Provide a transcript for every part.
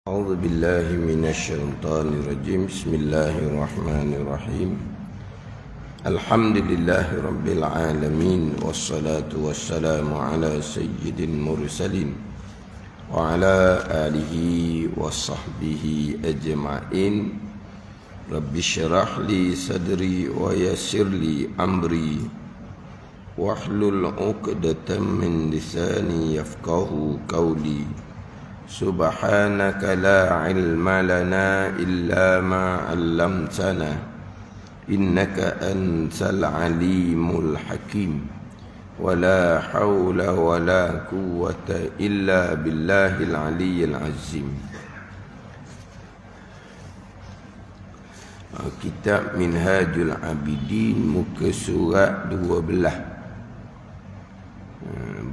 أعوذ بالله من الشيطان الرجيم. بسم الله الرحمن الرحيم. الحمد لله رب العالمين، والصلاة والسلام على سيد المرسلين وعلى آله وصحبه أجمعين. رب اشرح لي صدري ويسر لي أمري واحلل عقدة من لساني يفقه قولي. سبحانك لا علم لنا إلا ما علمتنا إنك أنت العليم الحكيم. ولا حول ولا قوة إلا بالله العلي العظيم. Kitab Minhajul Abidin, muka surat 12,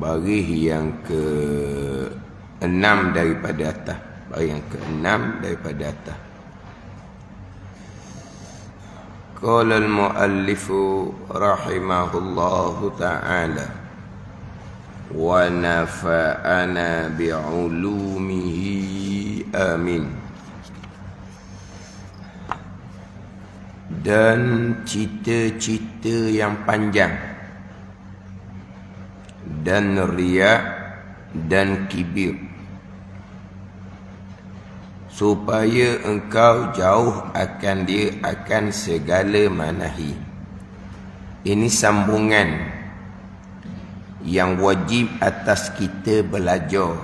baris yang ke-6 daripada atas. Baris yang ke-6 daripada atas. Qala al-muallifu rahimahullahu ta'ala wa nafa'ana bi'ulumihi amin. Dan cita-cita yang panjang dan riya dan kibir, supaya engkau jauh akan dia akan segala manahi. Ini sambungan yang wajib atas kita belajar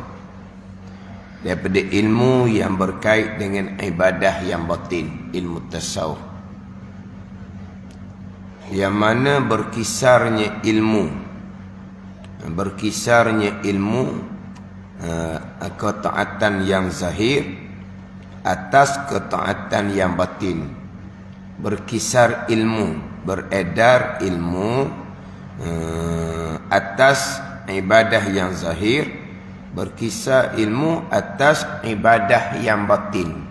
daripada ilmu yang berkait dengan ibadah yang batin, ilmu tasawuf, yang mana berkisarnya ilmu ketaatan yang zahir atas ketaatan yang batin. Berkisar ilmu, beredar ilmu atas ibadah yang zahir, berkisar ilmu atas ibadah yang batin.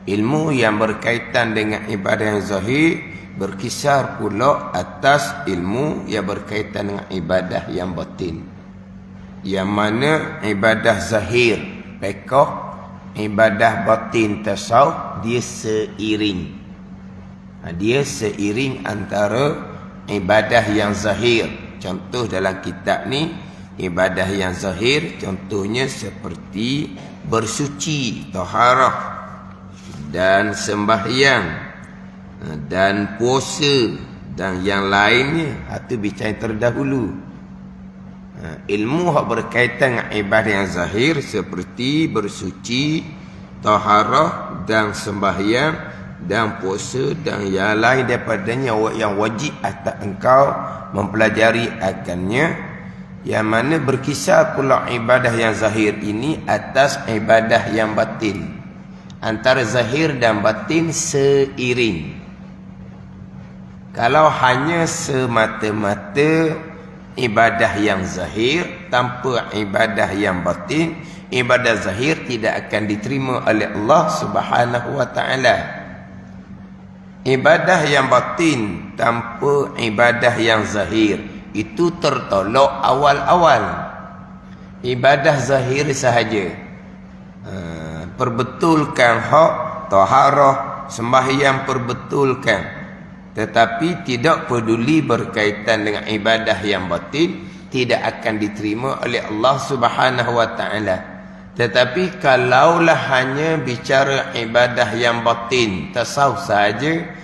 Ilmu yang berkaitan dengan ibadah yang zahir berkisar pula atas ilmu yang berkaitan dengan ibadah yang batin. Yang mana ibadah zahir fiqh, ibadah batin tasawuf, dia seiring. Dia seiring antara ibadah yang zahir. Contoh dalam kitab ni, ibadah yang zahir contohnya seperti bersuci, taharah, dan sembahyang, dan puasa, dan yang lainnya. Itu bicara terdahulu. Ilmu yang berkaitan dengan ibadah yang zahir seperti bersuci, taharah, dan sembahyang, dan puasa, dan yang lain daripadanya yang wajib atas engkau mempelajari akannya. Yang mana berkisar pula ibadah yang zahir ini atas ibadah yang batin. Antara zahir dan batin seiring. Kalau hanya semata-mata ibadah yang zahir tanpa ibadah yang batin, ibadah zahir tidak akan diterima oleh Allah Subhanahu wa ta'ala. Ibadah yang batin tanpa ibadah yang zahir itu tertolak awal-awal. Ibadah zahir sahaja, perbetulkan hak taharah, sembahyang perbetulkan, tetapi tidak peduli berkaitan dengan ibadah yang batin, tidak akan diterima oleh Allah Subhanahu wa ta'ala. Tetapi kalaulah hanya bicara ibadah yang batin tasawuf sahaja,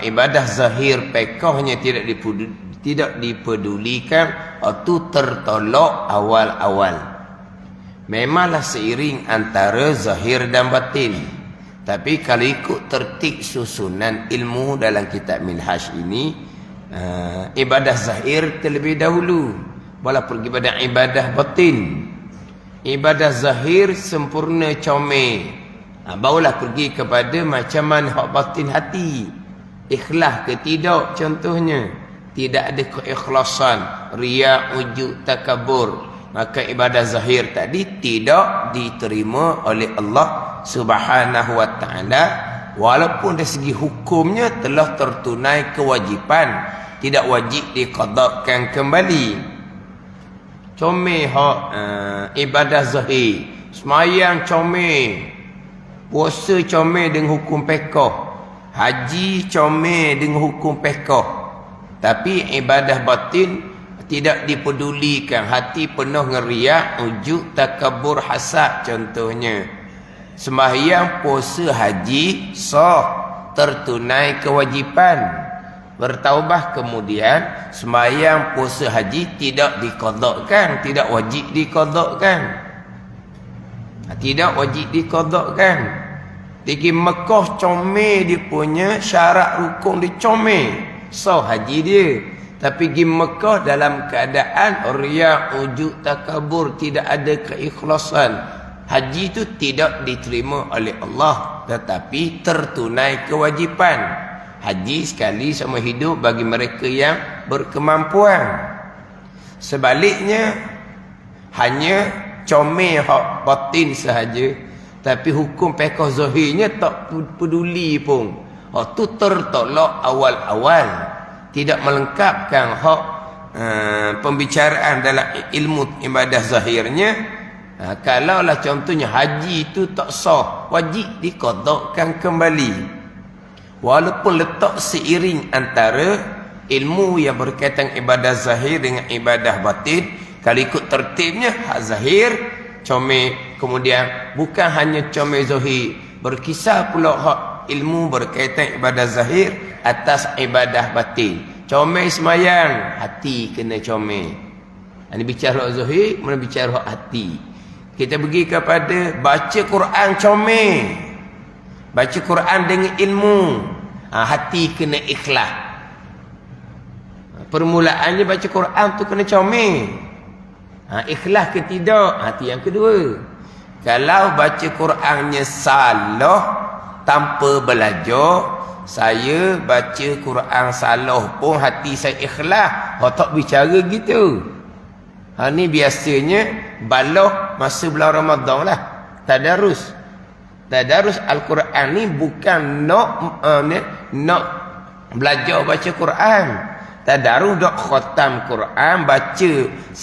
ibadah zahir fiqhnya tidak dipedulikan, itu tertolak awal-awal. Memanglah seiring antara zahir dan batin. Tapi kalau ikut tertib susunan ilmu dalam kitab Minhaj ini, ibadah zahir terlebih dahulu, barulah pergi pada ibadah batin. Ibadah zahir sempurna comel, barulah pergi kepada macam mana hak batin hati. Ikhlas ke tidak contohnya. Tidak ada keikhlasan, riya, ujub, takabur, maka ibadah zahir tadi tidak diterima oleh Allah Subhanahu wa ta'ala. Walaupun dari segi hukumnya telah tertunai kewajipan, tidak wajib diqadakan kembali. Comel ibadah zahir Semayang comel, puasa comel dengan hukum pekoh, haji comel dengan hukum pekoh, tapi ibadah batin tidak dipedulikan, hati penuh ngeriak, ujub, takabur, hasad contohnya. Sembahyang, puasa, haji sah, tertunai kewajipan. Bertaubah kemudian sembahyang, puasa, haji tidak diqadakkan, tidak wajib diqadakkan. Tidak wajib diqadakkan. Pergi Mekah comel dia punya syarat rukun dia comel, sah haji dia. Tapi pergi Mekah dalam keadaan riya, ujub, takabur, tidak ada keikhlasan, haji itu tidak diterima oleh Allah, tetapi tertunai kewajipan. Haji sekali seumur hidup bagi mereka yang berkemampuan. Sebaliknya hanya comel hak batin sahaja, tapi hukum pekoh zahirnya tak peduli pun. Hak tu tertolak awal-awal, tidak melengkapkan hak pembicaraan dalam ilmu ibadah zahirnya. Kalaulah contohnya haji itu tak sah, wajib diqadakkan kembali, walaupun letak seiring antara ilmu yang berkaitan ibadah zahir dengan ibadah batin. Kalau ikut tertibnya, hak zahir comel, kemudian bukan hanya comel zahir, berkisar pula hak ilmu berkaitan ibadah zahir atas ibadah batin. Comel semayang, hati kena comel. Ini bicara hak zahir, mana bicara hak hati. Kita pergi kepada baca Quran comel, baca Quran dengan ilmu, hati kena ikhlas. Permulaannya baca Quran tu kena comel, ikhlas ke tidak, hati yang kedua. Kalau baca Qurannya salah tanpa belajar, saya baca Quran salah pun hati saya ikhlas, tak bicara gitu. Ni biasanya baloh masa bulan Ramadan lah, tadarus. Tadarus Al-Quran ni bukan nak belajar baca Quran. Tadarus dok khatam Quran, baca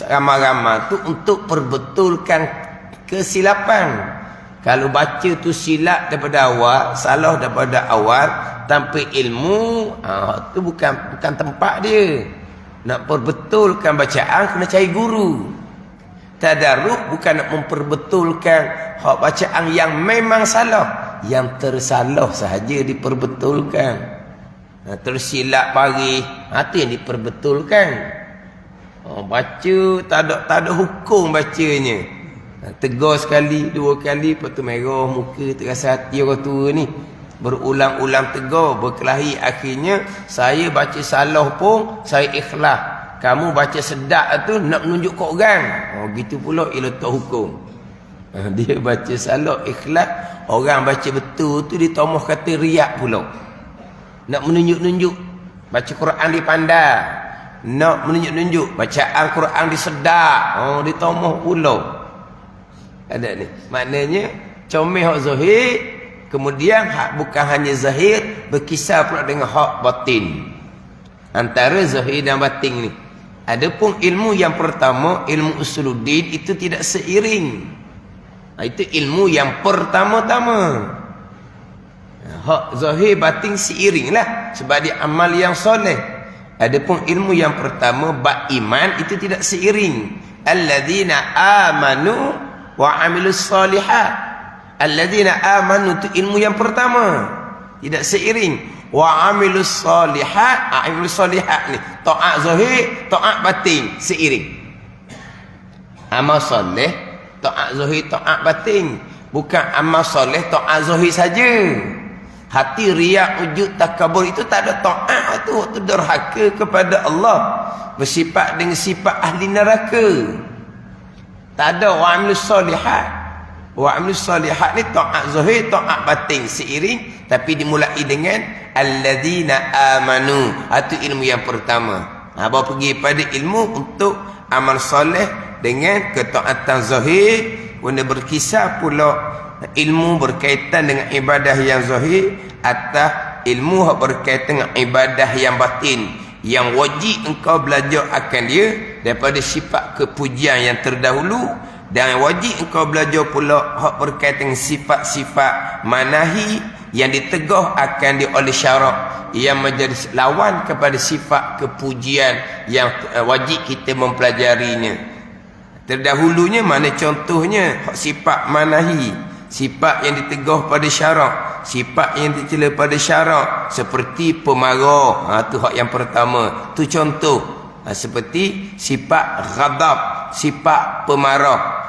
ramai-ramai tu untuk perbetulkan kesilapan. Kalau baca tu silap daripada awal, salah daripada awal, tanpa ilmu, tu bukan tempat dia. Nak perbetulkan bacaan kena cari guru. Tadarus bukan nak memperbetulkan hak bacaan yang memang salah, yang tersalah sahaja diperbetulkan. Tersilap pagi, itu yang diperbetulkan. Baca tak ada hukum bacanya. Tegur sekali, dua kali, lepas tu merah muka, terasa hati orang tua ni. Berulang-ulang tegur, berkelahi, akhirnya saya baca salah pun saya ikhlas. Kamu baca sedap tu nak menunjuk ke orang. Gitu pula ia letak hukum. Dia baca salah ikhlas, orang baca betul tu ditomah kata riak pula. Nak menunjuk-nunjuk baca Quran dipandai, nak menunjuk-nunjuk bacaan Quran disedap, ditomah pula. Ada ni. Maknanya comel hak zahir, kemudian hak bukan hanya zahir, berkisar pula dengan hak batin. Antara zahir dan batin ni. Adapun ilmu yang pertama, ilmu usuluddin, itu tidak seiring. Itu ilmu yang pertama-tama. Hak zahir batin seiring lah, sebab dia amal yang soleh. Adapun ilmu yang pertama, bab iman, itu tidak seiring. Alladzina amanu wa amilus salihat. Alladzina amanu itu ilmu yang pertama, tidak seiring. Wa amilus salihat, amilus salihat ni taat zahir, taat batin seiring. Amal soleh, taat zahir, taat batin. Bukan amal soleh, taat zahir saja. Hati riak, ujub, takabur itu tak ada taat tu, waktu derhaka kepada Allah, bersifat dengan sifat ahli neraka. Tak ada wa amilus salihat. Wa amilus salihat ni taat zahir, taat batin seiring, tapi dimulai dengan alladzina amanu. Itu ilmu yang pertama. Bawa pergi pada ilmu untuk amal soleh dengan ketaatan zahir, guna berkisar pula ilmu berkaitan dengan ibadah yang zahir atas ilmu berkaitan dengan ibadah yang batin, yang wajib engkau belajar akan dia daripada sifat kepujian yang terdahulu Dan wajib engkau belajar pula hak berkaitan sifat-sifat manahi yang ditegah akan oleh syarak yang menjadi lawan kepada sifat kepujian yang wajib kita mempelajarinya. Terdahulunya mana contohnya hak sifat manahi, sifat yang ditegah pada syarak, sifat yang dicela pada syarak seperti pemarah. Tu hak yang pertama, tu contoh. Seperti sifat ghadab, sifat pemarah.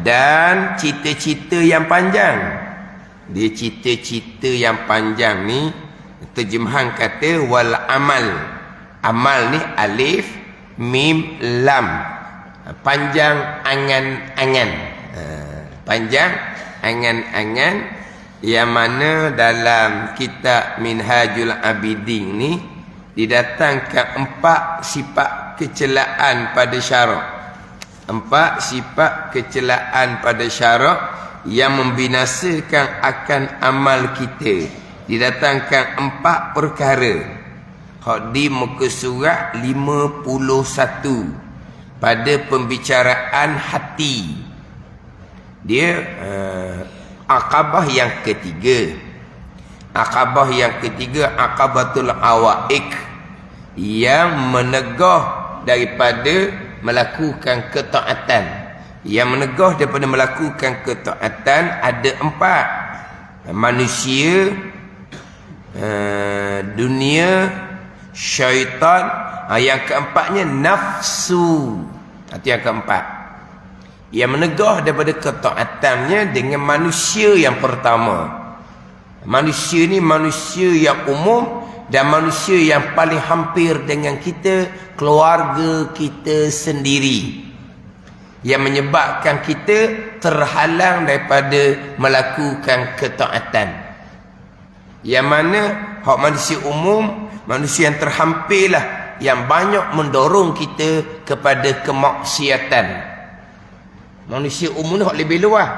Dan cita-cita yang panjang. Dia cita-cita yang panjang ni terjemahan kata wal amal. Amal ni alif mim lam. Panjang angan-angan. Panjang angan-angan yang mana dalam kitab Minhajul Abidin ni didatangkan 4 sifat kecelaan pada syarak. 4 sifat kecelaan pada syarak yang membinasakan akan amal kita. Didatangkan 4 perkara. Hak di muka surat 51 pada pembicaraan hati. Dia akabah yang ketiga. Akabah yang ketiga, akabatul awaik, yang menegah daripada melakukan ketaatan. Yang menegah daripada melakukan ketaatan ada 4. Manusia, dunia, syaitan. Yang keempatnya nafsu. Itu yang keempat. Yang menegah daripada ketaatannya dengan manusia yang pertama. Manusia ni manusia yang umum dan manusia yang paling hampir dengan kita, keluarga kita sendiri, yang menyebabkan kita terhalang daripada melakukan ketaatan. Yang mana hak manusia umum, manusia yang terhampirlah yang banyak mendorong kita kepada kemaksiatan. Manusia umum ni hak lebih luas.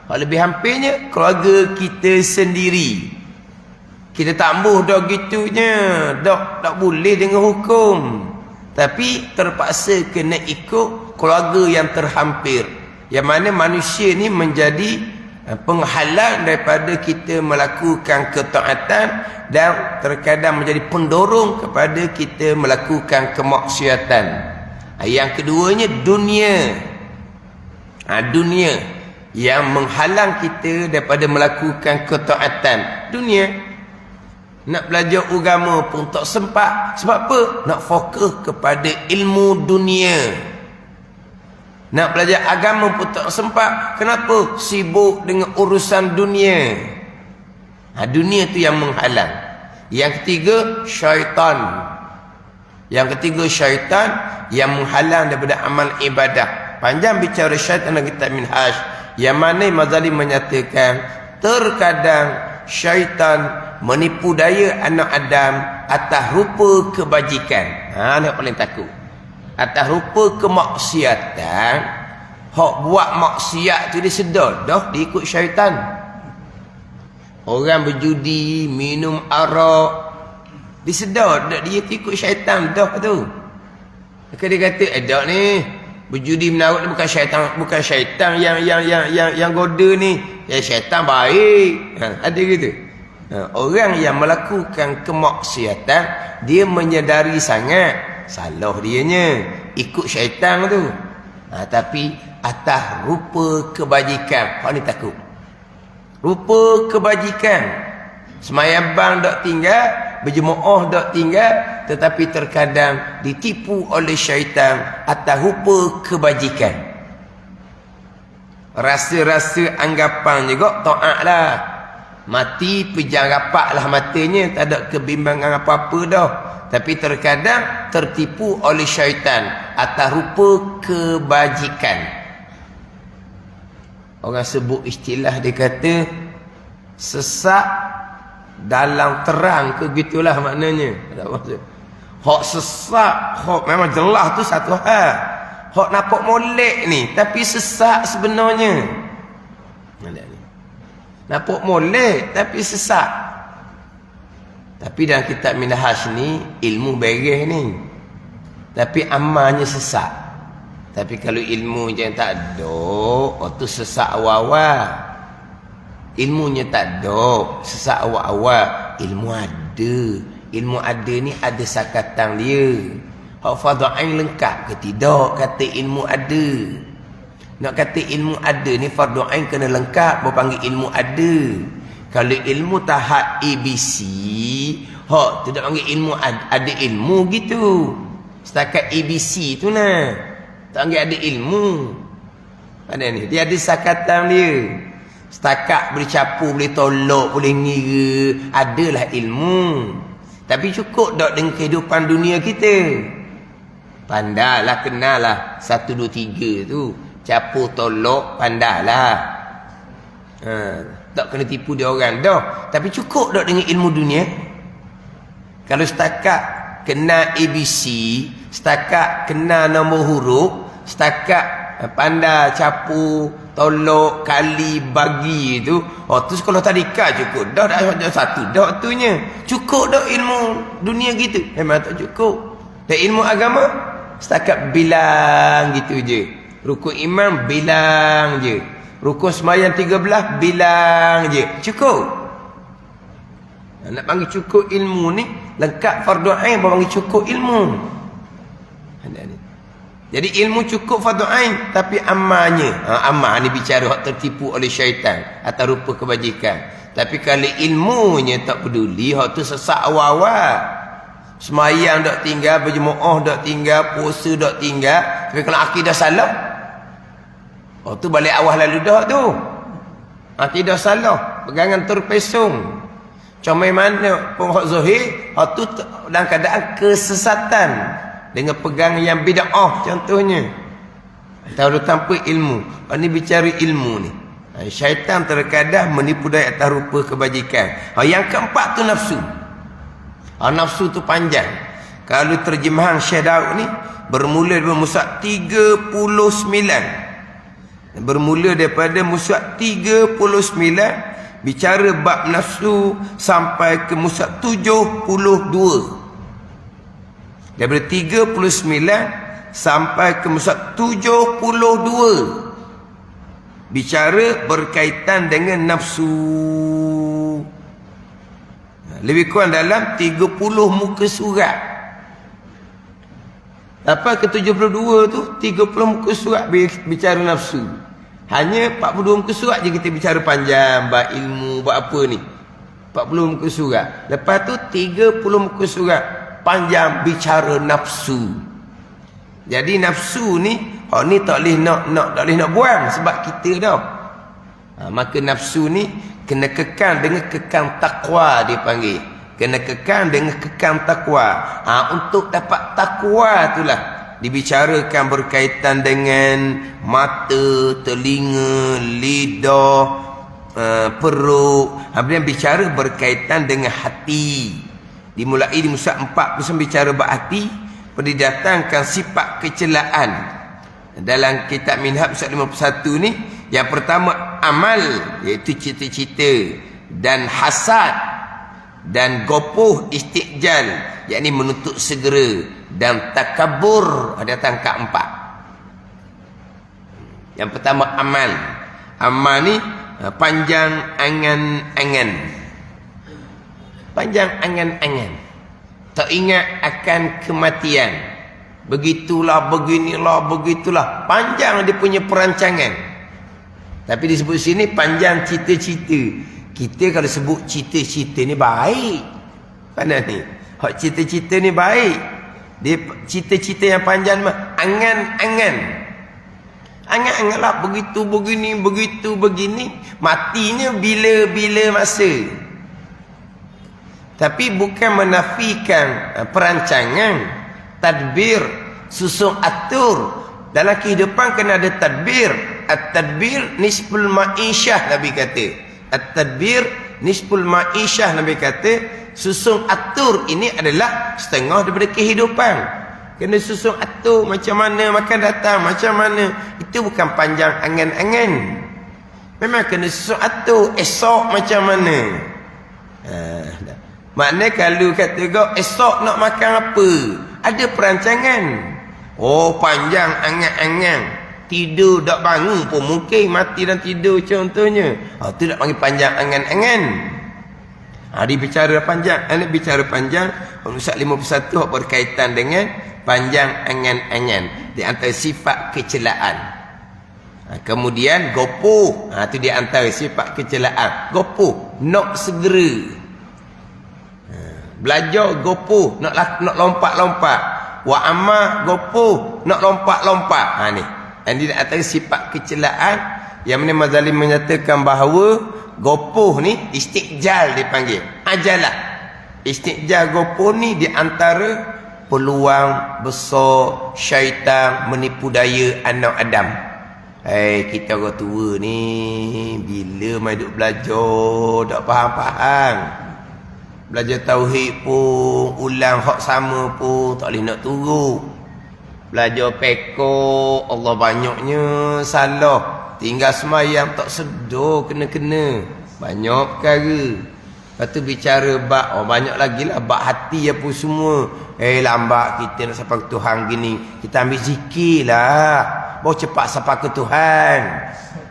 Hak lebih hampirnya keluarga kita sendiri. Kita tak ambuh dah gitunya, tak boleh dengan hukum. Tapi terpaksa kena ikut keluarga yang terhampir. Yang mana manusia ni menjadi penghalang daripada kita melakukan ketaatan dan terkadang menjadi pendorong kepada kita melakukan kemaksiatan. Yang keduanya dunia. Dunia yang menghalang kita daripada melakukan ketaatan. Dunia. Nak belajar agama pun tak sempat. Sebab apa? Nak fokus kepada ilmu dunia. Nak belajar agama pun tak sempat. Kenapa? Sibuk dengan urusan dunia. Dunia tu yang menghalang. Yang ketiga, syaitan. Yang ketiga, syaitan yang menghalang daripada amal ibadah. Panjang bicara syaitan dalam kitab Minhaj. Yang mana Imam Ghazali menyatakan terkadang syaitan menipu daya anak Adam atas rupa kebajikan. Ini yang paling takut. Atas rupa kemaksiatan. Hak buat maksiat tu dia sedar dah dia ikut syaitan. Orang berjudi, minum arak, dia sedar dah dia ikut syaitan dah tu. Maka dia kata dak ni berjudi menarik bukan syaitan yang goda ni. Ya syaitan baik. Ada gitu. Orang yang melakukan kemaksiatan, dia menyedari sangat salah dianya, ikut syaitan tu. Tapi atas rupa kebajikan, hak ni takut. Rupa kebajikan. Semayang bang dak tinggal, berjemaah dak tinggal, tetapi terkadang ditipu oleh syaitan atas rupa kebajikan. Rasa-rasa anggapan juga taat lah. Mati pejam rapat lah matanya, tak ada kebimbangan apa-apa dah. Tapi terkadang tertipu oleh syaitan atas rupa kebajikan. Orang sebut istilah, dia kata sesak dalam terang ke gitulah maknanya. Hak sesak, hak memang jelas tu satu hal. Hak nampak molek ni tapi sesak sebenarnya. Nampak molek tapi sesak. Tapi dalam kitab Minhaj ni ilmu beres ni. Tapi amalnya sesak. Tapi kalau ilmu je tak ada, tu sesak awal-awal. Ilmunya tak ada, sesak awal-awal. Ilmu ada. Ilmu ada ni ada sakatan dia. Hak fardu ain lengkap ke tidak? Kata ilmu ada. Nak kata ilmu ada ni fardu ain kena lengkap, baru panggil ilmu ada. Kalau ilmu tahap ABC, hak tidak panggil ilmu ada ilmu gitu. Setakat ABC tu nah. Tak panggil ada ilmu. Ada ni, dia ada sakatan dia. Setakat boleh capu, boleh tolak, boleh ngira, adalah ilmu. Tapi cukup tak dengan kehidupan dunia kita? Pandailah, kenal lah 1, 2, 3 tu. Capu, tolak, pandailah. Tak kena tipu dia orang dah. Tapi cukup tak dengan ilmu dunia? Kalau setakat kenal ABC, setakat kenal nombor huruf, setakat pandai capu, tolak, kali, bagi tu, tu sekolah tadika cukup dah. Dah satu dah tunya. Cukup dah ilmu dunia gitu? Memang tak cukup. Dan ilmu agama setakat bilang gitu je. Rukun imam bilang je. Rukun sembahyang 13 bilang je. Cukup. Nak panggil cukup ilmu ni, lengkap fardu ain baru panggil cukup ilmu. Jadi ilmu cukup fardu ain, tapi amalnya, amal ni bicara hak tertipu oleh syaitan atau rupa kebajikan. Tapi kalau ilmunya tak peduli, hak tu sesak awal-awal. Semayang tak tinggal, berjemaah tak tinggal, puasa tak tinggal. Tapi kalau akidah salah, tu balik awal lalu dah tu. Akidah salah, pegangan terpesong. Comel mana pun hak zahir, tu dalam keadaan kesesatan. Dengan pegang yang bid'ah contohnya. Atau tanpa ilmu. Ini bicara ilmu ni. Syaitan terkadang menipu daya atas rupa kebajikan. Yang keempat tu nafsu. Nafsu tu panjang. Kalau terjemahan Syekh Daud ni bermula daripada Musab 39. Bermula daripada Musab 39 bicara bab nafsu sampai ke Musab 72. Daripada 39 sampai ke Musab 72 bicara berkaitan dengan nafsu. Lebih kurang dalam 30 muka surat. Apa ke 72 tu 30 muka surat bicara nafsu. Hanya 42 muka surat je kita bicara panjang bab ilmu, bab apa ni. 40 muka surat. Lepas tu 30 muka surat panjang bicara nafsu. Jadi nafsu ni, ni tak boleh nak buang sebab kita dah. Maka nafsu ni kena kekang dengan kekang takwa dia panggil. Kena kekang dengan kekang takwa. Untuk dapat takwa itulah dibicarakan berkaitan dengan mata, telinga, lidah, perut. Kemudian bicara berkaitan dengan hati. Dimulai di Musab 4 bicara bab hati, didatangkan sifat kecelaan. Dalam kitab Minhaj Musab 51 ni, yang pertama amal, iaitu cita-cita dan hasad dan gopoh istiqjal, yakni menuntut segera, dan takabur, ada tangkap 4. Yang pertama amal. Amal ni panjang angan-angan. Panjang angan-angan. Tak ingat akan kematian. Begitulah, beginilah, begitulah. Panjang dia punya perancangan. Tapi disebut sini panjang cita-cita. Kita kalau sebut cita-cita ni baik. Mana ni? Hak cita-cita ni baik. Dia cita-cita yang panjang mah angan-angan. Angan-angan lah begitu begini, begitu begini. Matinya bila-bila masa. Tapi bukan menafikan perancangan, tadbir, susun atur. Dalam kehidupan kena ada tadbir. At-tadbir nisful ma'isyah, Nabi kata. At-tadbir nisful ma'isyah, Nabi kata. Susun atur ini adalah setengah daripada kehidupan. Kena susun atur macam mana makan datang, macam mana. Itu bukan panjang angan-angan. Memang kena susun atur esok macam mana. Maknanya kalau kata kau esok nak makan apa, ada perancangan. Oh, panjang angan-angan. Tidur tak bangun pun mungkin mati dan tidur contohnya. Itu nak panggil panjang angan-angan. Dia bicara panjang. Ini bicara panjang. Ustaz 51 berkaitan dengan panjang angan-angan. Di antara sifat kecelaan. Kemudian gopoh. Itu di antara sifat kecelaan. Gopoh. Nak segera. Belajar gopoh. Nak lompat-lompat. Wa amma gopoh. Nak lompat-lompat. Ni. Ini di antara sifat kecelaan. Yang mana Mazalim menyatakan bahawa gopoh ni istiqjal dipanggil. Ajalah. Istiqjal gopoh ni di antara peluang besar syaitan menipu daya anak Adam. Kita orang tua ni bila mai duk belajar tak faham-faham. Belajar tauhid pun ulang hak sama pun tak boleh nak turut. Belajar pekok Allah banyaknya salah. Tinggal semayang tak sedar kena-kena. Banyak perkara. Lepas tu bicara bak. Banyak lagi lah. Bak hati apa semua. Lambat kita nak sampai ke Tuhan gini. Kita ambil zikir lah. Bawa cepat sampai ke Tuhan.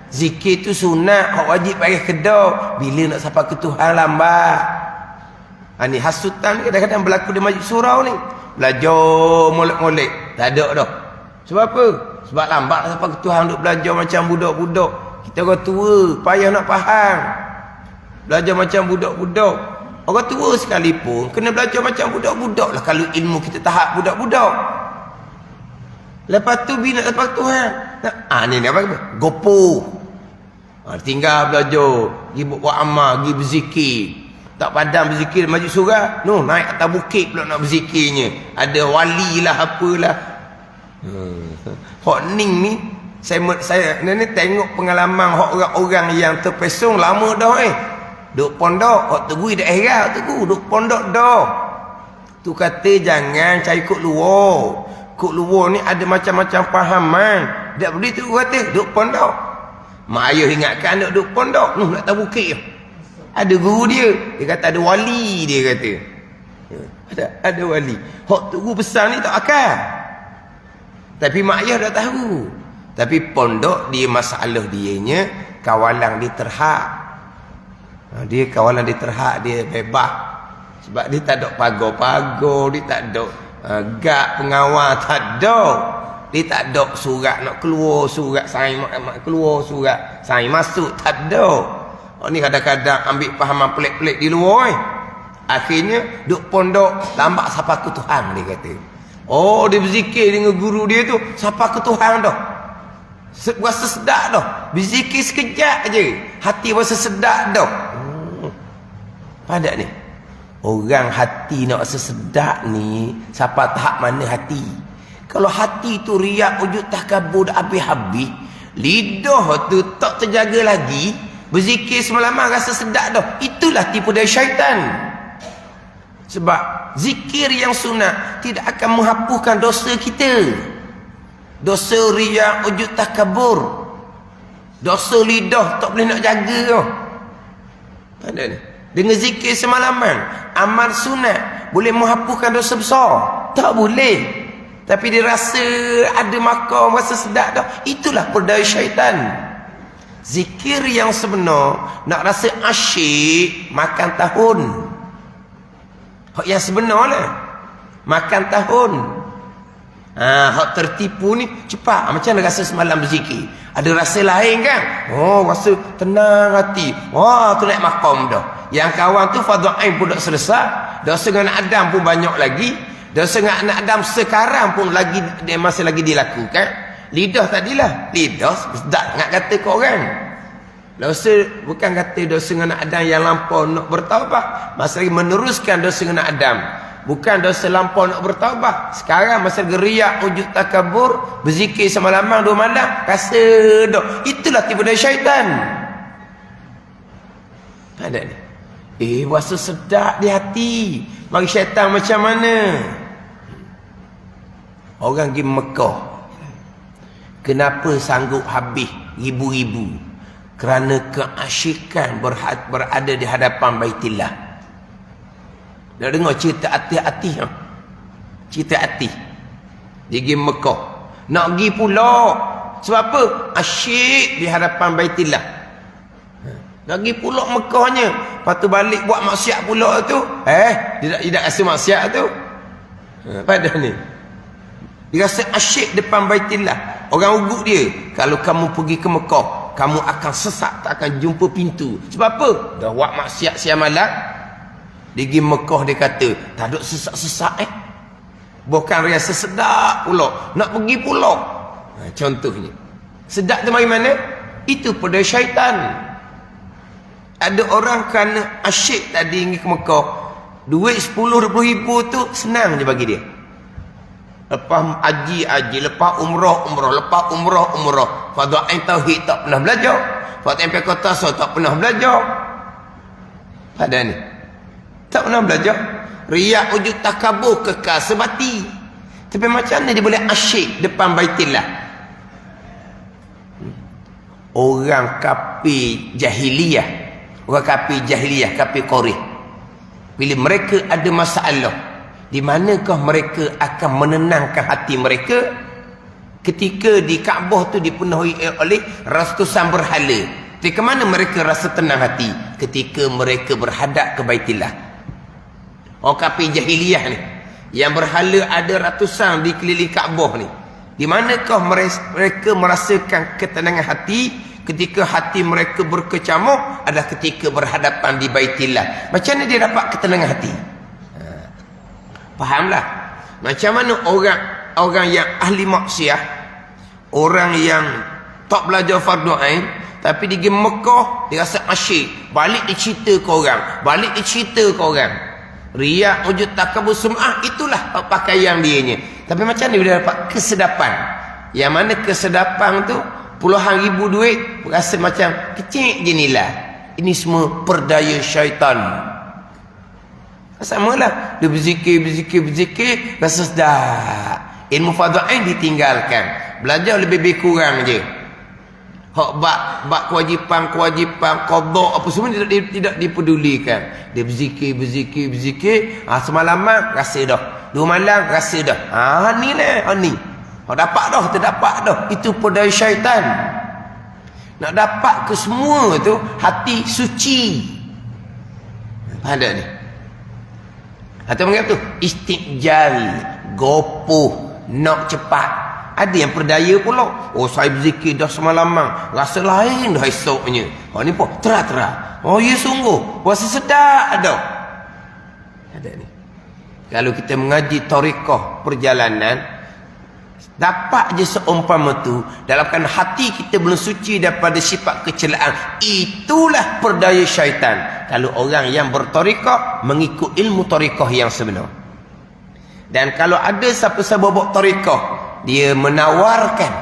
Zikir tu sunat. Hak wajib pakai kedok. Bila nak sampai ke Tuhan lambat. Ni hasutan kadang-kadang berlaku di majlis surau ni. Belajar molek-molek. Tak ada dah. Sebab apa? Sebab lambat sampai ke Tuhan duk belajar macam budak-budak. Kita orang tua, payah nak faham. Belajar macam budak-budak. Orang tua sekalipun kena belajar macam budak-budak lah kalau ilmu kita tahap budak-budak. Lepas tu bila sampai ke Tuhan. Ni apa? Gopoh. Tinggal belajar, pergi buat amal, pergi berzikir. Tak padam berzikir majlis surau. Naik atas bukit pula nak berzikirnya. Ada wali lah apalah. Hak ning ni saya ni tengok pengalaman hak orang-orang yang terpesong lama dah duk pondok. Hak tegur dah herat tegur duk pondok dah. Tu kata jangan cari kok luar. Kok luar ni ada macam-macam pahaman. Tak boleh tu kata duk pondok. Mak ayah ingatkan duk pondok. Nak tahu bukit. Ada guru dia. Dia kata ada wali dia kata. Ada wali. Hak tegur pesan ni tak akal. Tapi mak ayah dah tahu. Tapi pondok dia masalah dianya kawalan dia terhad. Dia kawalan dia terhad, dia bebas. Sebab dia tak ada pagar-pagar, dia tak ada gak pengawal, tak ada. Dia tak ada surat nak keluar, surat sign keluar, surat sign masuk, tak ada. Ni kadang-kadang ambil fahaman pelik-pelik di luar. Akhirnya duk pondok lambat sampai ke Tuhan dia kata. Dia berzikir dengan guru dia tu sampai ke Tuhan dah. Rasa sedap dah. Berzikir sekejap je. Hati rasa sedap dah. Padat ni. Orang hati nak rasa sedap ni sampai tahap mana hati. Kalau hati tu riak, wujud takabur dah habis-habis, lidah tu tak terjaga lagi, berzikir semalaman rasa sedap dah. Itulah tipu daya syaitan. Sebab zikir yang sunat tidak akan menghapuskan dosa kita. Dosa riya, wujud takabur. Dosa lidah tak boleh nak jaga tau. Ada ni. Dengan zikir semalaman, amal sunat boleh menghapuskan dosa besar? Tak boleh. Tapi dia rasa ada makam, rasa sedap dah. Itulah perdaya syaitan. Zikir yang sebenar, nak rasa asyik, makan tahun. Hak yang sebenar lah. Makan tahun. Hak tertipu ni cepat. Macam mana rasa semalam berzikir? Ada rasa lain kan? Rasa tenang hati. Tu naik makam dah. Yang kawan tu fardhu ain pun dah selesai. Dosa dengan Adam pun banyak lagi. Dosa dengan anak Adam sekarang pun lagi dia masih lagi dilakukan. Lidah tadilah. Lidah sedap nak kata ke orang. Dosa bukan kata dosa dengan anak Adam yang lampau nak bertaubat. Masih lagi meneruskan dosa dengan anak Adam. Bukan dosa lampau nak bertaubat. Sekarang masa geriak, wujud takabur, berzikir semalaman 2 malam, rasa dah. Itulah tipu daya syaitan. Ada ni. Rasa sedap di hati. Bagi syaitan macam mana? Orang pergi Mekah. Kenapa sanggup habis ribu-ribu? Kerana keasyikan berada di hadapan Baitillah. Dah dengar cerita hati-hati? Cerita hati. Dia pergi Mekah. Nak pergi pula. Sebab apa? Asyik di hadapan Baitillah. Nak pergi pula Mekahnya. Lepas tu balik buat maksiat pula tu. Dia tak rasa maksiat tu. Pada ni. Dia rasa asyik depan Baitillah. Orang ugut dia. Kalau kamu pergi ke Mekah, kamu akan sesat, tak akan jumpa pintu. Sebab apa? Dah buat maksiat siang malam. Dia pergi Mekah, dia kata, tak ada sesak-sesak Bukan rasa sedap pula. Nak pergi pula. Contohnya. Sedap tu mari mana? Itu pada syaitan. Ada orang kerana asyik tadi pergi ke Mekah, duit 10-20 ribu tu senang je bagi dia. Lepas haji, lepas umrah, lepas umrah. Fardu ain tauhid tak pernah belajar. Fardu ain fiqh tak pernah belajar. Pada ni. Tak pernah belajar. Riak wujud takabur kekal sebati. Tapi macam mana dia boleh asyik depan Baitillah? Orang kafir jahiliyah. Orang kafir jahiliyah, kafir Quraisy. Bila mereka ada masalah, di manakah mereka akan menenangkan hati mereka? Ketika di Kaabah tu dipenuhi oleh ratusan berhala. Di ke mana mereka rasa tenang hati? Ketika mereka berhadap ke Baitillah. Orang kafir jahiliyah ni, yang berhala ada ratusan di keliling Kaabah ni, di manakah mereka merasakan ketenangan hati? Ketika hati mereka berkecamuk adalah ketika berhadapan di Baitillah. Macam mana dia dapat ketenangan hati? Fahamlah. Macam mana orang yang ahli maksiat, orang yang tak belajar fardu ain, tapi dia pergi Mekah, dia rasa asyik, balik dia cerita ke orang, riak, wujud takabur, sum'ah, itulah pakaian dianya. Tapi macam mana dia dapat kesedapan? Yang mana kesedapan tu puluhan ribu duit, rasa macam kecil je nilai. Ini semua perdaya syaitan. Samalah, dia berzikir, rasa sedap. Ilmu fardu ain ditinggalkan. Belajar lebih kurang je. Hak bab kewajipan, qada apa semua tidak dipedulikan. Dia berzikir, semalaman rasa dah. 2 malam rasa dah. Ni lah, ni. Dapat dah, terdapat dah. Itu perdaya syaitan. Nak dapat ke semua tu hati suci. Ada ni. Atau panggil tu istijal, gopoh, nak cepat. Ada yang perdaya pula. Saya berzikir dah semalaman, rasa lain dah esoknya. Ni pun terang. Ya sungguh, rasa sedap dah. Ada ni. Kalau kita mengaji tariqah perjalanan, dapat je seumpama tu, dalam keadaan hati kita belum suci daripada sifat kecelaan, itulah perdaya syaitan. Kalau orang yang bertariqah mengikut ilmu tariqah yang sebenar. Dan kalau ada siapa-siapa buat tariqah, dia menawarkan,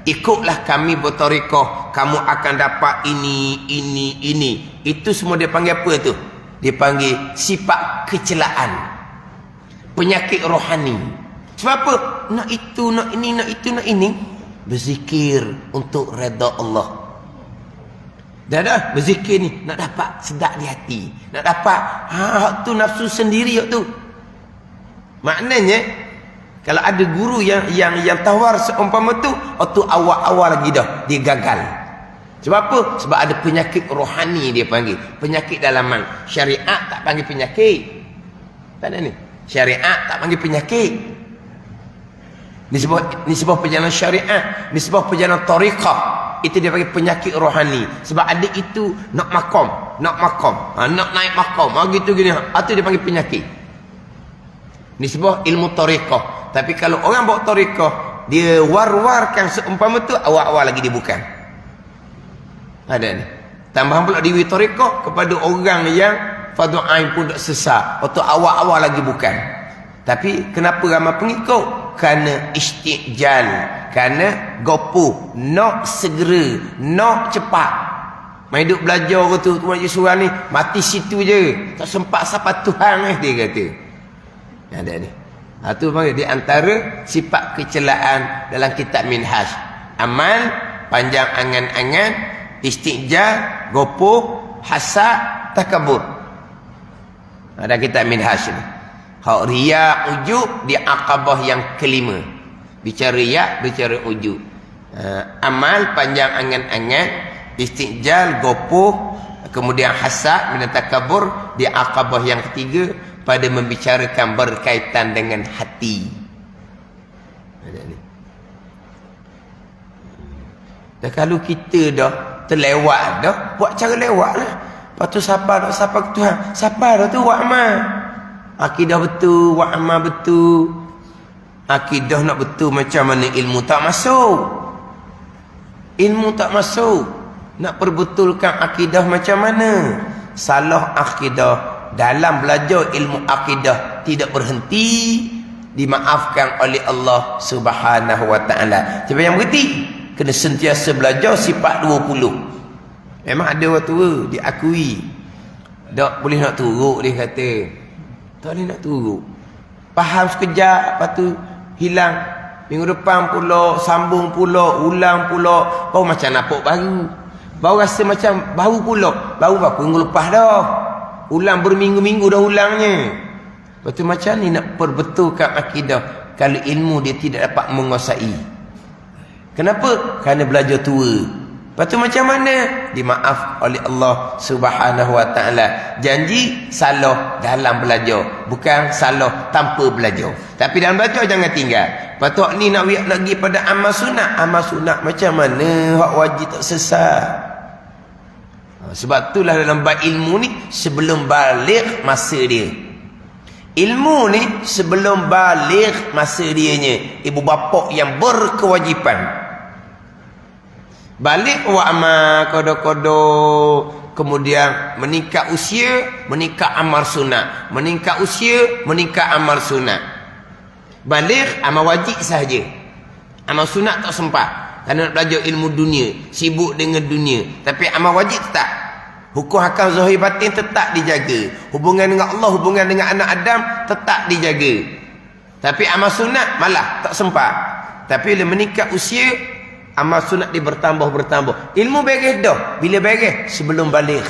ikutlah kami bertariqah, kamu akan dapat ini. Itu semua dia panggil apa tu? Dia panggil sifat kecelaan, penyakit rohani. Sebab apa? Nak itu, nak ini, nak itu, nak ini. Berzikir untuk redha Allah. Dah berzikir ni nak dapat sedap di hati. Nak dapat hak tu nafsu sendiri hak tu. Maknanya kalau ada guru yang tawar seumpama tu, waktu awal-awal lagi dah dia gagal. Sebab apa? Sebab ada penyakit rohani dia panggil. Penyakit dalaman. Syariat tak panggil penyakit. Tak ada ni. Syariat tak panggil penyakit. Ni sebab perjalanan syariat, ni sebab perjalanan tariqah, itu dia panggil penyakit rohani. Sebab ada itu nak makam, nak naik makam, gitu gini, itu dia panggil penyakit. Ni sebab ilmu tariqah. Tapi kalau orang bawa tariqah, dia war-warkan seumpama tu, awal-awal lagi dia bukan. Ada ni. Tambahan pula diwi tariqah kepada orang yang fardu ain pun tak sesat, waktu awal-awal lagi bukan. Tapi kenapa ramai pengikut? Kerana istijal, kerana gopoh, nak segera, nak cepat. Main duk belajar ke tu majlis surah ni, mati situ je, tak sempat sapa Tuhan dia kata. Ada ni. Itu panggil di antara sifat kecelaan dalam kitab Minhaj. Amal, panjang angan-angan, istijal, gopoh, hasad, takabur. Ada kitab Minhaj ni. Hak riak ujub di akabah yang kelima. Bicara riak, bicara ujub. Amal panjang angan-angan, istijal, gopoh, kemudian hasad, dan takabur di akabah yang ketiga pada membicarakan berkaitan dengan hati. Dan kalau kita dah terlewat dah, buat cara lewat lah. Lepas tu sabar ke Tuhan. Sabar dah tu buat amal. Akidah betul, buat amal betul. Akidah nak betul macam mana ilmu tak masuk. Ilmu tak masuk. Nak perbetulkan akidah macam mana? Salah akidah dalam belajar ilmu akidah tidak berhenti, dimaafkan oleh Allah Subhanahu wa taala. Siapa yang mengerti? Kena sentiasa belajar sifat 20. Memang ada orang tua diakui. Tak boleh nak turuk dia kata. Tak boleh nak turuk. Faham sekejap, lepas tu hilang. Minggu depan pula, sambung pula, ulang pula. Baru macam nampak baru. Baru rasa macam baru pula. Baru berapa minggu lepas dah. Ulang berminggu-minggu dah ulangnya. Lepas tu macam ni nak perbetulkan akidah kalau ilmu dia tidak dapat menguasai. Kenapa? Kerana belajar tua. Lepas tu macam mana? Dimaaf oleh Allah Subhanahu wa taala. Janji salah dalam belajar, bukan salah tanpa belajar. Tapi dalam belajar jangan tinggal. Lepas tu ni nak pergi pada amal sunat. Amal sunat macam mana? Hak wajib tak sesat. Sebab itulah dalam bab ilmu ni sebelum baligh masa dia. Ilmu ni sebelum baligh masa dianya. Ibu bapa yang berkewajipan. Balik wa amal kodo-kodo, kemudian meningkat usia, meningkat amal sunat, meningkat usia, meningkat amal sunat. Balik amal wajib sahaja, amal sunat tak sempat kerana nak belajar ilmu dunia, sibuk dengan dunia. Tapi amal wajib tetap, hukum hakam zahir batin tetap dijaga, hubungan dengan Allah, hubungan dengan anak Adam tetap dijaga. Tapi amal sunat malah tak sempat. Tapi bila meningkat usia, amal sunat dia bertambah. Ilmu beres dah. Bila beres? Sebelum balik.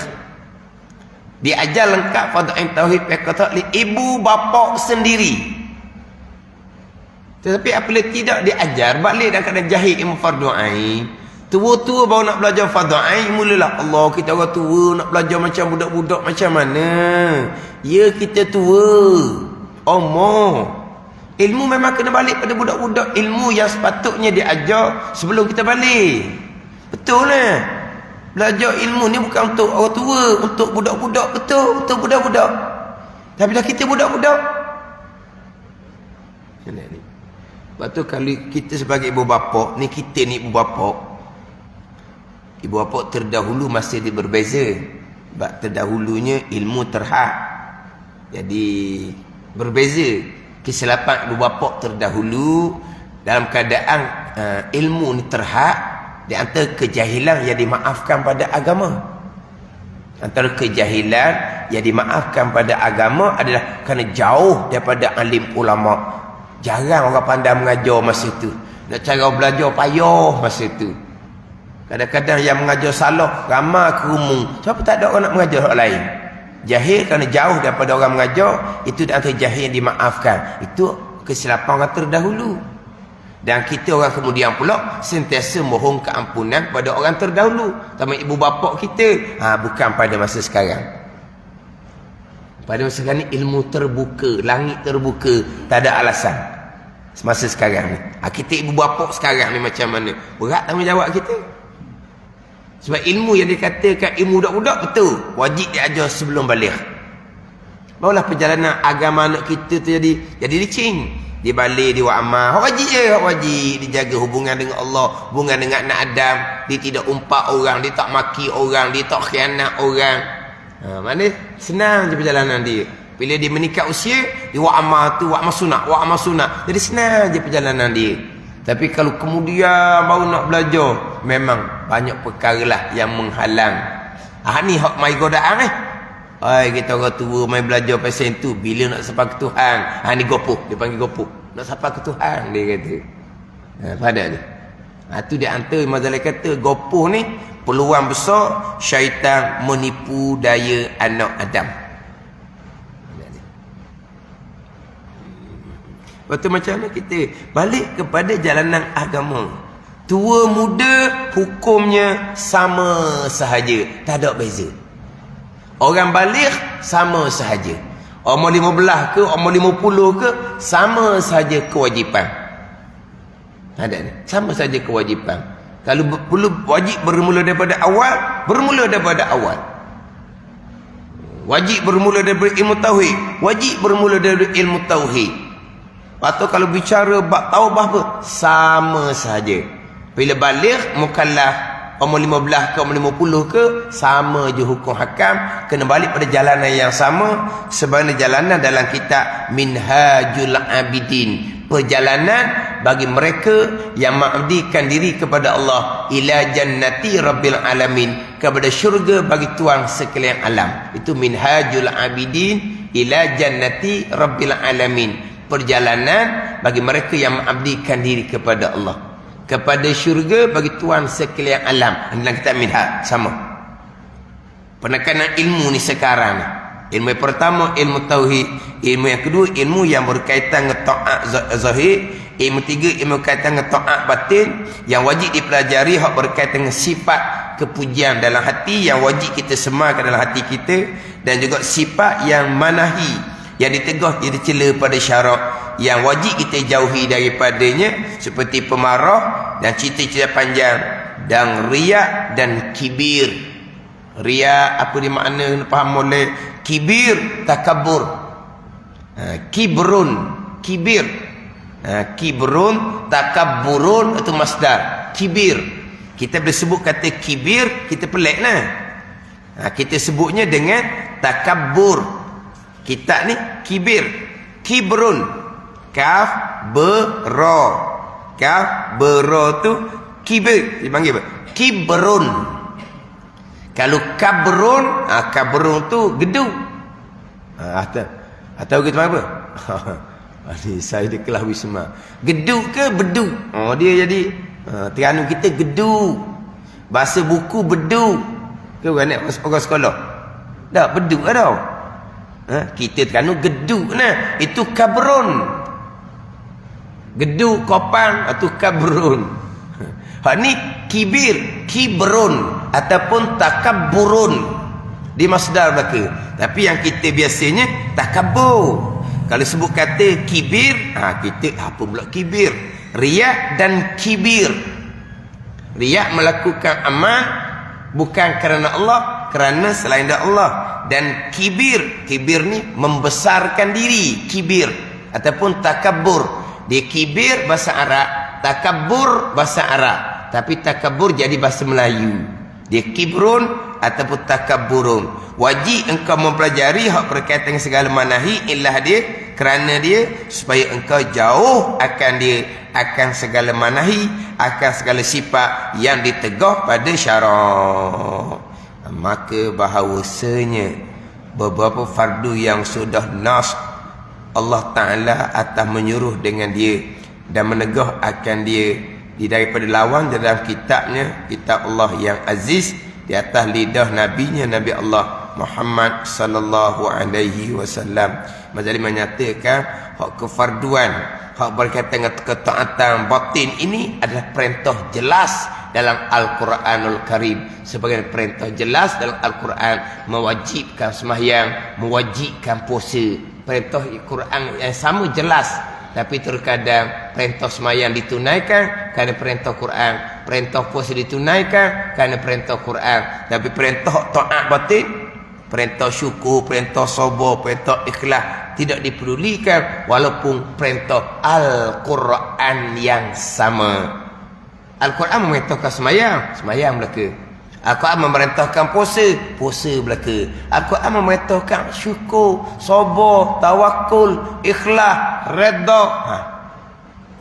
Diajar lengkap fardhu tauhid kata ibu bapa sendiri. Tetapi apabila tidak diajar, balik dan kena jahil ilmu fardhu ain. Tua-tua baru nak belajar fardhu ain, mulalah Allah, kita orang tua nak belajar macam budak-budak macam mana? Ya, kita tua. Omong. Ilmu memang kena balik pada budak-budak. Ilmu yang sepatutnya diajar sebelum kita balik. Betul lah. Belajar ilmu ni bukan untuk orang tua, untuk budak-budak. Betul, untuk budak-budak. Tapi dah kita budak-budak. Lepas tu kalau kita sebagai ibu bapa, ni kita ni ibu bapa. Ibu bapa terdahulu masih dia berbeza. Sebab terdahulunya ilmu terhad. Jadi berbeza. Kesilapan ibu bapa terdahulu dalam keadaan ilmu ni terhad, di antara kejahilan yang dimaafkan pada agama. Antara kejahilan yang dimaafkan pada agama adalah kerana jauh daripada alim ulama. Jarang orang pandai mengajar masa itu. Nak cara belajar payah masa itu. Kadang-kadang yang mengajar salah ramai kerumung. Sebab tak ada orang nak mengajar orang lain. Jahil kerana jauh daripada orang mengajar, itu antara jahil yang dimaafkan. Itu kesilapan orang terdahulu. Dan kita orang kemudian pula sentiasa mohon keampunan pada orang terdahulu, sama ibu bapa kita. Bukan pada masa sekarang. Pada masa sekarang ni ilmu terbuka, langit terbuka, tak ada alasan. Semasa sekarang ni. Kita ibu bapa sekarang ni macam mana? Berat tanggungjawab kita. Sebab ilmu yang dikatakan ilmu budak-budak betul, wajib diajar sebelum balik. Barulah perjalanan agama anak kita tu jadi licin. Dia balik, dia buat amal. Hak wajib je, hak wajib. Dia jaga hubungan dengan Allah, hubungan dengan anak Adam. Dia tidak umpat orang, dia tak maki orang, dia tak khianat orang. Mana senang je perjalanan dia. Bila dia meningkat usia, dia buat amal tu, buat amal sunat. Jadi senang je perjalanan dia. Tapi kalau kemudian baru nak belajar, memang banyak perkara lah yang menghalang. Ni hak mai godaan kita orang tua mai belajar pasal tu. Bila nak sampai ke Tuhan, ni gopoh. Dia panggil gopoh. Nak sampai ke Tuhan, dia kata. Pada dia. Tu dia antara masalah kata gopoh ni peluang besar syaitan menipu daya anak Adam. Lepas tu macam mana kita balik kepada jalanan agama. Tua muda hukumnya sama sahaja, tak ada beza. Orang baligh sama sahaja. Umur 15 ke, umur 50 ke, sama sahaja kewajipan. Ada ni, sama sahaja kewajipan. Kalau perlu wajib bermula daripada awal, bermula daripada awal. Wajib bermula daripada ilmu tauhid, wajib bermula daripada ilmu tauhid. Atau kalau bicara bab taubah apa, sama sahaja. Bila baligh mukallaf umur 15 ke umur 50 ke, sama je hukum hakam, kena balik pada jalanan yang sama. Sebagaimana jalanan dalam kitab Minhajul Abidin, perjalanan bagi mereka yang mengabdikan diri kepada Allah, ila jannati rabbil alamin, kepada syurga bagi Tuhan sekalian alam. Itu Minhajul Abidin ila jannati rabbil alamin, perjalanan bagi mereka yang mengabdikan diri kepada Allah, kepada syurga bagi Tuhan sekalian alam. Dalam kitab Minhaj sama. Penekanan ilmu ni sekarang ni, ilmu yang pertama ilmu tauhid, ilmu yang kedua ilmu yang berkaitan dengan taat zahir, ilmu tiga ilmu berkaitan dengan taat batin yang wajib dipelajari, hak berkaitan dengan sifat kepujian dalam hati yang wajib kita semarkan dalam hati kita, dan juga sifat yang manahi, yang ditegah, yang dicela pada syarak, yang wajib kita jauhi daripadanya, seperti pemarah dan cita-cita panjang, dan riak dan kibir. Riak apa dia makna, faham oleh kibir, takabur. Kibrun, kibir. Kibrun, takabburun, itu masdar. Kibir. Kita boleh sebut kata kibir, kita pelik lah. Kita sebutnya dengan takabur. Kita ni kibir. Kibrun. Kaf, ber-ra. Kaf, ber-ra tu kibir. Dipanggil apa? Kibrun. Kalau kabrun, kabrun tu gedung. Atau kita apa? Ini saya di kelas wisma. Gedung ke bedu? Oh, dia jadi Terengganu kita gedu. Bahasa buku bedu. Ke bukan nak orang sekolah? Tak, bedu ke tau? Kita Terengganu gedu nah. Itu kabrun. Gedu kopang atau kabrun. Hak ni kibir, kibrun ataupun takabburun di masdar belaka. Tapi yang kita biasanya takabur. Kalau sebut kata kibir, kita apa pula kibir? Riak dan kibir. Riak melakukan amal bukan kerana Allah, kerana selain Allah. Dan kibir, kibir ni membesarkan diri, kibir ataupun takabur. Dia kibir bahasa Arab, takabur bahasa Arab. Tapi takabur jadi bahasa Melayu. Dia kibrun ataupun takabburun. Wajib engkau mempelajari hak berkaitan dengan segala manahi illah dia, kerana dia supaya engkau jauh akan dia, akan segala manahi, akan segala sifat yang ditegah pada syarak. Maka bahawasanya beberapa fardu yang sudah nas Allah Ta'ala atas menyuruh dengan dia dan menegah akan dia daripada lawan dalam kitabnya, kitab Allah yang aziz, di atas lidah nabinya Nabi Allah Muhammad sallallahu alaihi wasallam. Majlis menyatakan hak kefarduan, hak berkaitan dengan ketaatan batin ini adalah perintah jelas dalam Al-Quranul Karim. Sebagai perintah jelas dalam Al-Quran mewajibkan sembahyang, mewajibkan puasa. Perintah Al-Quran yang sama jelas. Tapi terkadang perintah sembahyang ditunaikan kerana perintah Quran, perintah puasa ditunaikan kerana perintah Quran. Tapi perintah taat batin, perintah syukur, perintah sabar, perintah ikhlas tidak dipedulikan walaupun perintah Al-Quran yang sama. Al-Quran memerintahkan sembahyang, sembahyang belaka. Al-Quran memerintahkan puasa, puasa belaka. Al-Quran memerintahkan syukur, sabar, tawakul, ikhlas, redha.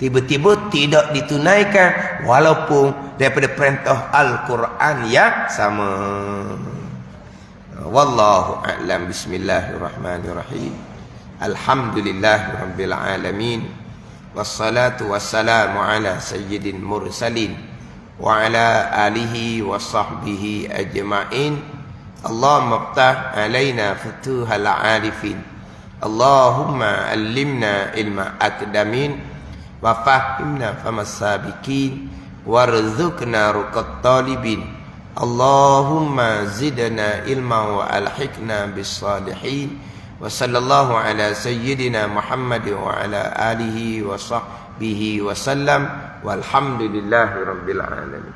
Tiba-tiba tidak ditunaikan walaupun daripada perintah Al-Quran yang sama. Wallahu a'lam. Bismillahirrahmanirrahim. Alhamdulillahirabbil alamin. Wassalatu wassalamu ala sayyidil mursalin wa ala alihi wa sahbihi ajma'in. Allahumma ftah alaina futuhal arifin. Allahumma allimna ilma akdamin wa fahimna famas sabiqin warzuqna ruqat talibin. Allahumma zidna ilma wa alhiqna bis salihin. Wa sallallahu ala sayyidina Muhammad wa ala alihi wa sahbihi wa sallam walhamdulillahi rabbil alamin.